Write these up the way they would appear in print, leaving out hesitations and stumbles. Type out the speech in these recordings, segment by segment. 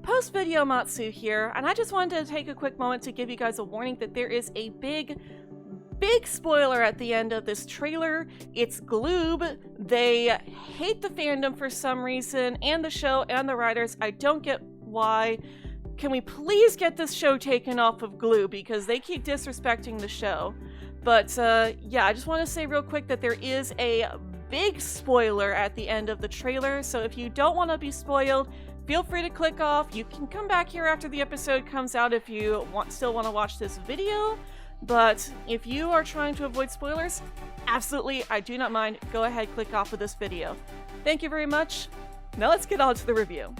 Post-video Matsu here, and I just wanted to take a quick moment to give you guys a warning that there is a big spoiler at the end of this trailer. It's Gloob. They hate the fandom for some reason, and the show and the writers. I don't get why. Can we please get this show taken off of Gloob, because they keep disrespecting the show. But yeah, I just want to say real quick that there is a big spoiler at the end of the trailer, so if you don't want to be spoiled, feel free to click off. You can come back here after the episode comes out if you still want to watch this video. But if you are trying to avoid spoilers, absolutely, I do not mind. Go ahead, click off of this video. Thank you very much. Now let's get on to the review.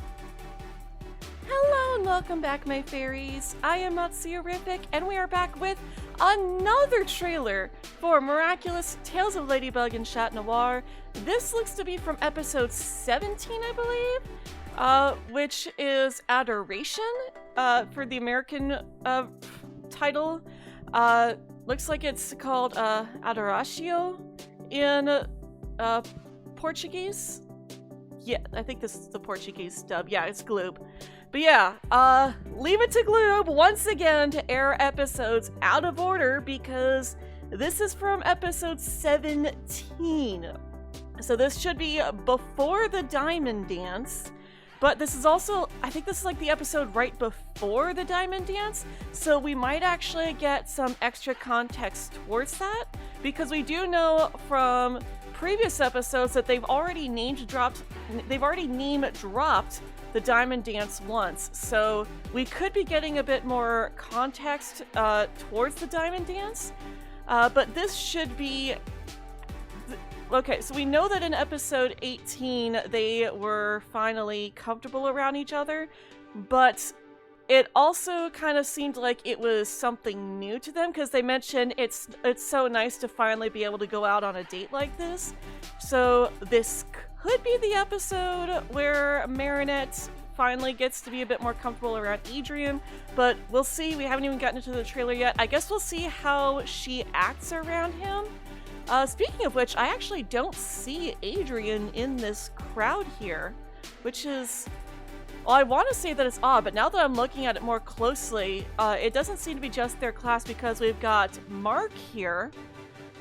Hello and welcome back, my fairies. I am Matsuyorific, and we are back with another trailer for Miraculous Tales of Ladybug and Chat Noir. This looks to be from episode 17, I believe, which is Adoration, for the American title. Looks like it's called Adoratio in Portuguese. Yeah, I think this is the Portuguese dub. Yeah, it's Gloob. But yeah, leave it to Gloob once again to air episodes out of order, because this is from episode 17. So this should be before the Diamond Dance. But this is also, I think this is like the episode right before the Diamond Dance, so we might actually get some extra context towards that, because we do know from previous episodes that they've already name dropped the Diamond Dance once, so we could be getting a bit more context towards the Diamond Dance, but this should be... Okay, so we know that in episode 18 they were finally comfortable around each other, but it also kind of seemed like it was something new to them, because they mentioned it's so nice to finally be able to go out on a date like this. So this could be the episode where Marinette finally gets to be a bit more comfortable around Adrian, but we'll see. We haven't even gotten into the trailer yet. I guess we'll see how she acts around him. Speaking of which, I actually don't see Adrian in this crowd here, which is... Well, I want to say that it's odd, but now that I'm looking at it more closely, it doesn't seem to be just their class, because we've got Mark here.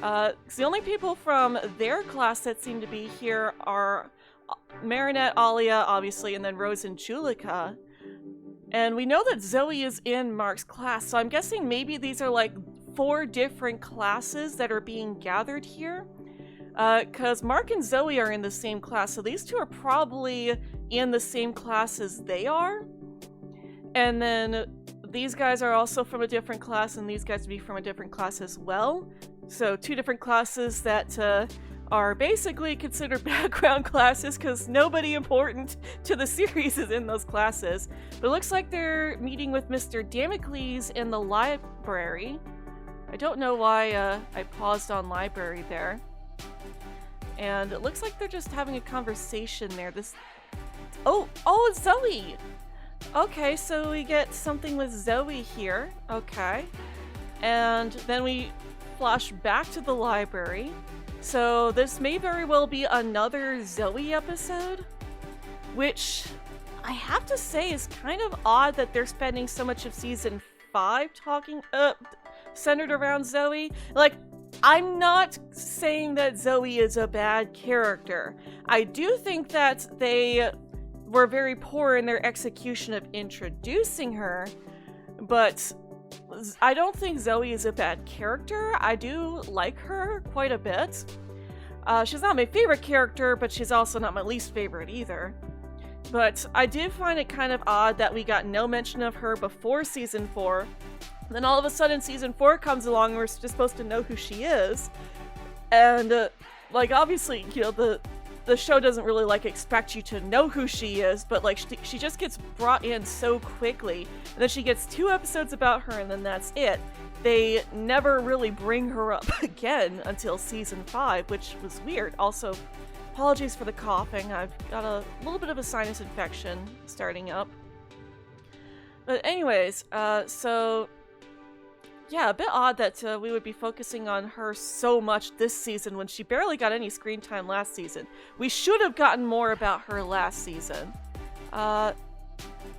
The only people from their class that seem to be here are Marinette, Alia, obviously, and then Rose and Julika. And we know that Zoe is in Mark's class, so I'm guessing maybe these are like 4 different classes that are being gathered here, because Mark and Zoe are in the same class, so these two are probably in the same class as they are. And then these guys are also from a different class, and these guys would be from a different class as well. So 2 different classes that are basically considered background classes, because nobody important to the series is in those classes. But it looks like they're meeting with Mr. Damocles in the library. I don't know why I paused on library there. And it looks like they're just having a conversation there. Oh, it's Zoe! Okay, so we get something with Zoe here. Okay. And then we flash back to the library. So this may very well be another Zoe episode, which I have to say is kind of odd that they're spending so much of season 5 talking centered around Zoe. Like, I'm not saying that Zoe is a bad character. I do think that they were very poor in their execution of introducing her, but I don't think Zoe is a bad character. I do like her quite a bit. She's not my favorite character, but she's also not my least favorite either. But I did find it kind of odd that we got no mention of her before season 4. Then all of a sudden season 4 comes along and we're just supposed to know who she is. And, like, obviously, you know, the show doesn't really, like, expect you to know who she is, but, like, she just gets brought in so quickly. And then she gets 2 episodes about her, and then that's it. They never really bring her up again until season 5, which was weird. Also, apologies for the coughing. I've got a little bit of a sinus infection starting up. But anyways, so... yeah, a bit odd that we would be focusing on her so much this season when she barely got any screen time last season. We should have gotten more about her last season.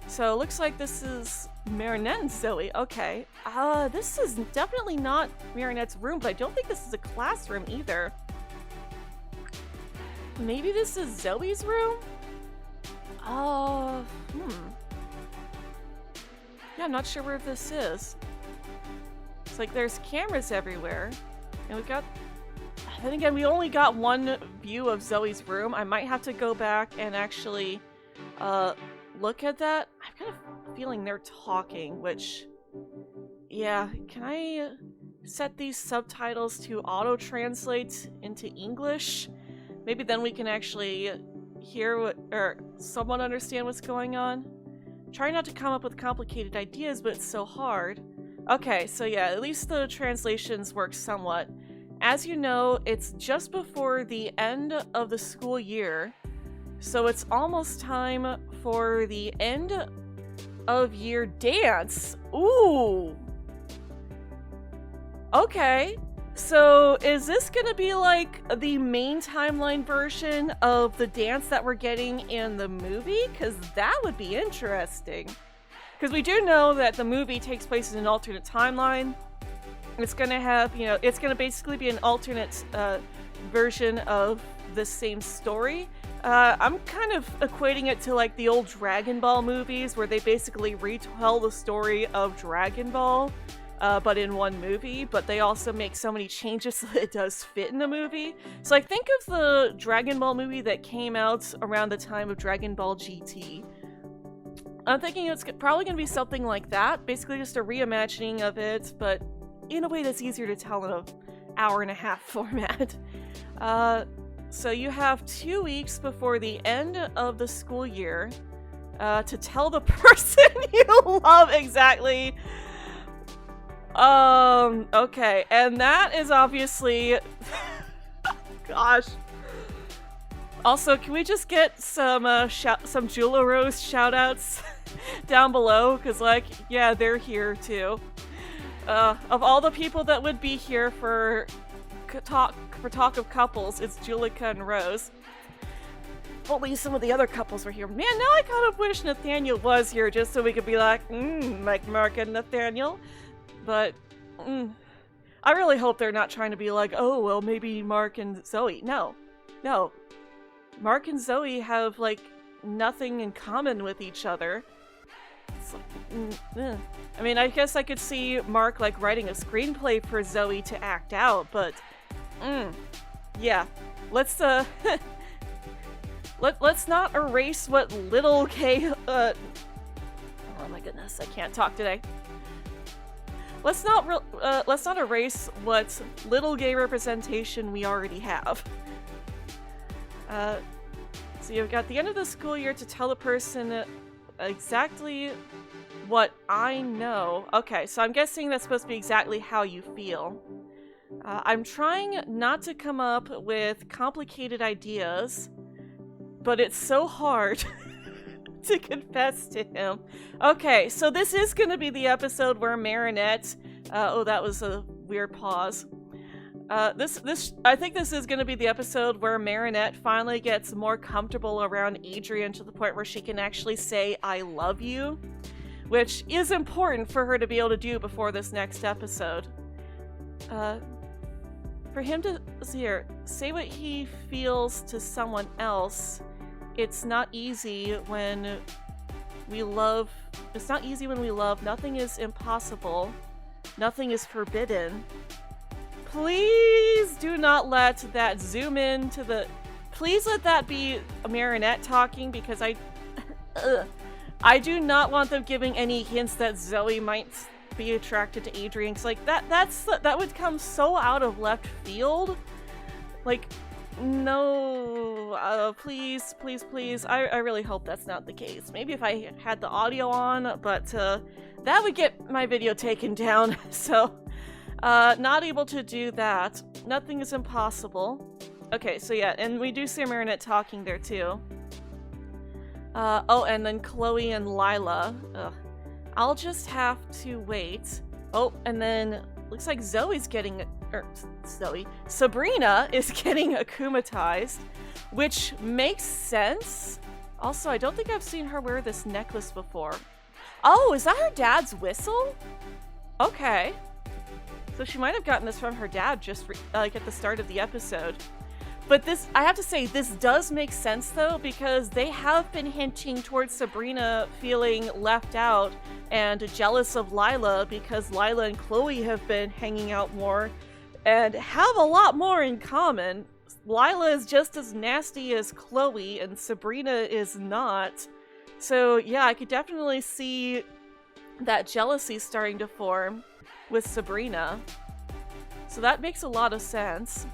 So it looks like this is Marinette and Zoe. Okay. This is definitely not Marinette's room, but I don't think this is a classroom either. Maybe this is Zoe's room? Yeah, I'm not sure where this is. It's like there's cameras everywhere. And we've got... Then again, we only got one view of Zoe's room. I might have to go back and actually look at that. I'm kind of feeling they're talking, which... Yeah, can I set these subtitles to auto-translate into English? Maybe then we can actually hear what, or somewhat understand what's going on. Try not to come up with complicated ideas, but it's so hard. Okay, so yeah, at least the translations work somewhat. As you know, it's just before the end of the school year, so it's almost time for the end of year dance. Ooh! Okay. So, is this gonna be like the main timeline version of the dance that we're getting in the movie? Because that would be interesting. Because we do know that the movie takes place in an alternate timeline. It's gonna have, you know, it's gonna basically be an alternate version of the same story. I'm kind of equating it to like the old Dragon Ball movies where they basically retell the story of Dragon Ball. But in one movie, but they also make so many changes so that it does fit in the movie. So like think of the Dragon Ball movie that came out around the time of Dragon Ball GT. I'm thinking it's probably going to be something like that, basically just a reimagining of it, but in a way that's easier to tell in an hour-and-a-half format. So you have 2 weeks before the end of the school year to tell the person you love exactly... Okay, and that is obviously... Gosh. Also, can we just get some Jula Rose shoutouts down below? Because, like, yeah, they're here, too. Of all the people that would be here for talk of couples, it's Julika and Rose. Hopefully some of the other couples were here. Man, now I kind of wish Nathaniel was here, just so we could be like Mark and Nathaniel. But, I really hope they're not trying to be like, oh, well, maybe Mark and Zoe. No. Mark and Zoe have, like, nothing in common with each other. It's like, I mean, I guess I could see Mark, like, writing a screenplay for Zoe to act out, but, yeah. Let's not erase what little K, oh my goodness, I can't talk today. Let's not erase what little gay representation we already have. So you've got the end of the school year to tell the person exactly what I know. Okay, so I'm guessing that's supposed to be exactly how you feel. I'm trying not to come up with complicated ideas, but it's so hard to confess to him. Okay, so this is gonna be the episode where Marinette... oh, that was a weird pause. I think this is gonna be the episode where Marinette finally gets more comfortable around Adrian to the point where she can actually say, I love you. Which is important for her to be able to do before this next episode. For him to say what he feels to someone else... It's not easy when we love. It's not easy when we love. Nothing is impossible. Nothing is forbidden. Please do not let that zoom in to the... Please let that be Marinette talking, because I do not want them giving any hints that Zoe might be attracted to Adrian. Cause like that would come so out of left field. Like... No, please. I really hope that's not the case. Maybe if I had the audio on, but that would get my video taken down. So, not able to do that. Nothing is impossible. Okay, so yeah, and we do see Marinette talking there too. Oh, and then Chloe and Lila. I'll just have to wait. Oh, and then looks like Zoe's getting... Sabrina is getting akumatized, which makes sense. Also, I don't think I've seen her wear this necklace before. Oh, is that her dad's whistle? Okay. So she might have gotten this from her dad just like at the start of the episode. But this, I have to say, this does make sense though, because they have been hinting towards Sabrina feeling left out and jealous of Lila because Lila and Chloe have been hanging out more and have a lot more in common. Lila is just as nasty as Chloe and Sabrina is not. So yeah, I could definitely see that jealousy starting to form with Sabrina. So that makes a lot of sense.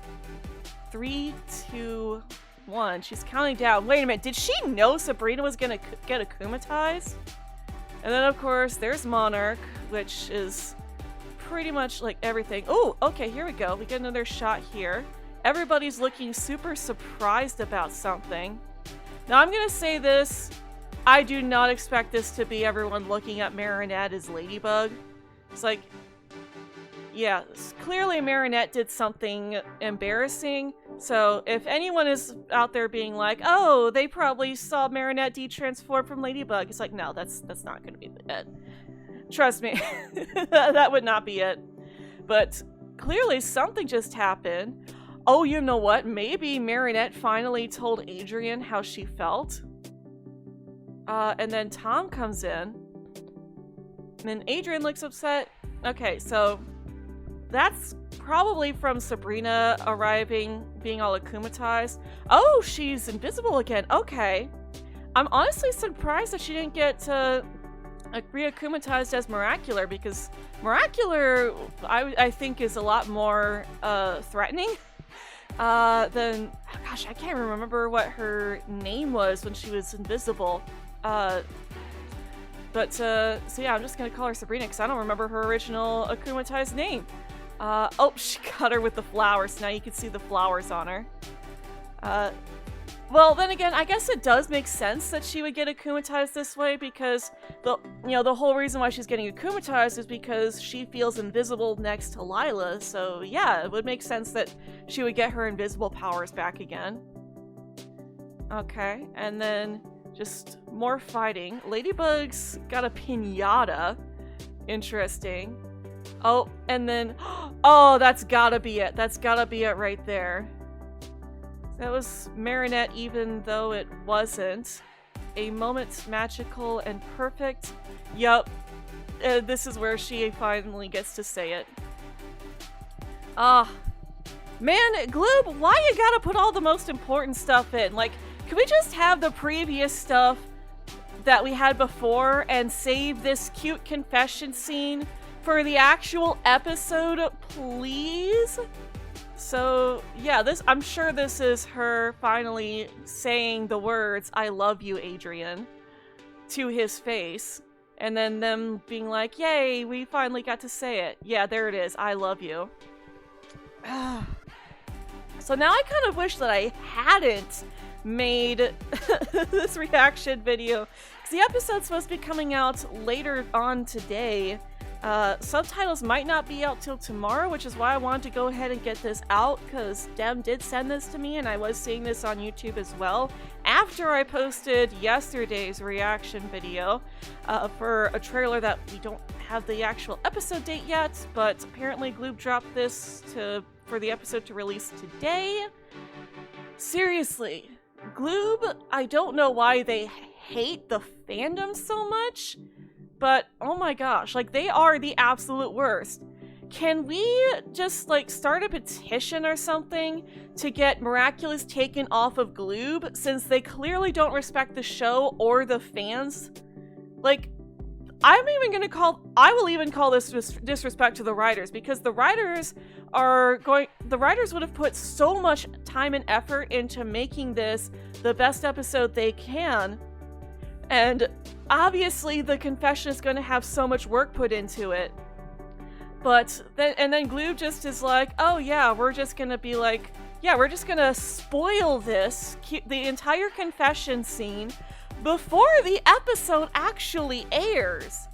3, 2, 1. She's counting down. Wait a minute, did she know Sabrina was gonna get akumatized? And then of course there's Monarch, which is pretty much like everything. Oh, okay, here we go. We get another shot here. Everybody's looking super surprised about something. Now I'm gonna say this. I do not expect this to be everyone looking at Marinette as Ladybug. It's like, yeah, clearly Marinette did something embarrassing. So if anyone is out there being like, oh, they probably saw Marinette de-transform from Ladybug, it's like, no, that's not gonna be it. Trust me, that would not be it. But clearly something just happened. Oh, you know what? Maybe Marinette finally told Adrian how she felt. And then Tom comes in. And then Adrian looks upset. Okay, so that's probably from Sabrina arriving, being all akumatized. Oh, she's invisible again. Okay. I'm honestly surprised that she didn't get re-akumatized as Miracular, because Miracular, I think, is a lot more threatening than... Gosh, I can't remember what her name was when she was invisible. So yeah, I'm just gonna call her Sabrina because I don't remember her original akumatized name. Oh, she got her with the flowers. Now you can see the flowers on her. Well, then again, I guess it does make sense that she would get akumatized this way because the whole reason why she's getting akumatized is because she feels invisible next to Lila. So yeah, it would make sense that she would get her invisible powers back again. Okay, and then just more fighting. Ladybug's got a piñata. Interesting. Oh, and then, oh, that's gotta be it. That's gotta be it right there. That was Marinette, even though it wasn't. A moment magical and perfect. Yup. This is where she finally gets to say it. Man, Gloob, why you gotta put all the most important stuff in? Like, can we just have the previous stuff that we had before and save this cute confession scene for the actual episode, please? So, yeah, I'm sure this is her finally saying the words, "I love you, Adrian," to his face. And then them being like, yay, we finally got to say it. Yeah, there it is. I love you. So now I kind of wish that I hadn't made this reaction video, because the episode's supposed to be coming out later on today. Subtitles might not be out till tomorrow, which is why I wanted to go ahead and get this out, because Dem did send this to me and I was seeing this on YouTube as well after I posted yesterday's reaction video for a trailer that we don't have the actual episode date yet, but apparently Gloob dropped this for the episode to release today. Seriously, Gloob, I don't know why they hate the fandom so much, but oh my gosh, like, they are the absolute worst. Can we just, like, start a petition or something to get Miraculous taken off of Gloob, since they clearly don't respect the show or the fans? Like, I will even call this disrespect to the writers, because the writers would have put so much time and effort into making this the best episode they can, and obviously the confession is going to have so much work put into it. But then Gloob just is like, oh yeah, we're just gonna be like, yeah, we're just gonna spoil the entire confession scene before the episode actually airs.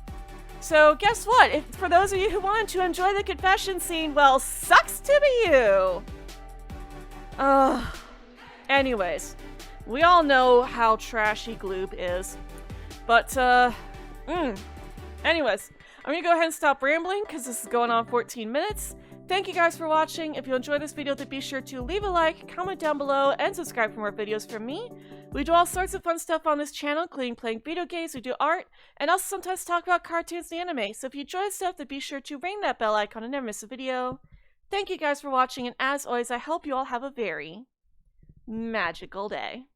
So guess what? For those of you who wanted to enjoy the confession scene, well, sucks to be you. Anyways, We all know how trashy Gloob is. But, anyways, I'm gonna go ahead and stop rambling because this is going on 14 minutes. Thank you guys for watching. If you enjoyed this video, then be sure to leave a like, comment down below, and subscribe for more videos from me. We do all sorts of fun stuff on this channel, including playing video games, we do art, and also sometimes talk about cartoons and anime. So if you enjoy stuff, then be sure to ring that bell icon and never miss a video. Thank you guys for watching, and as always, I hope you all have a very magical day.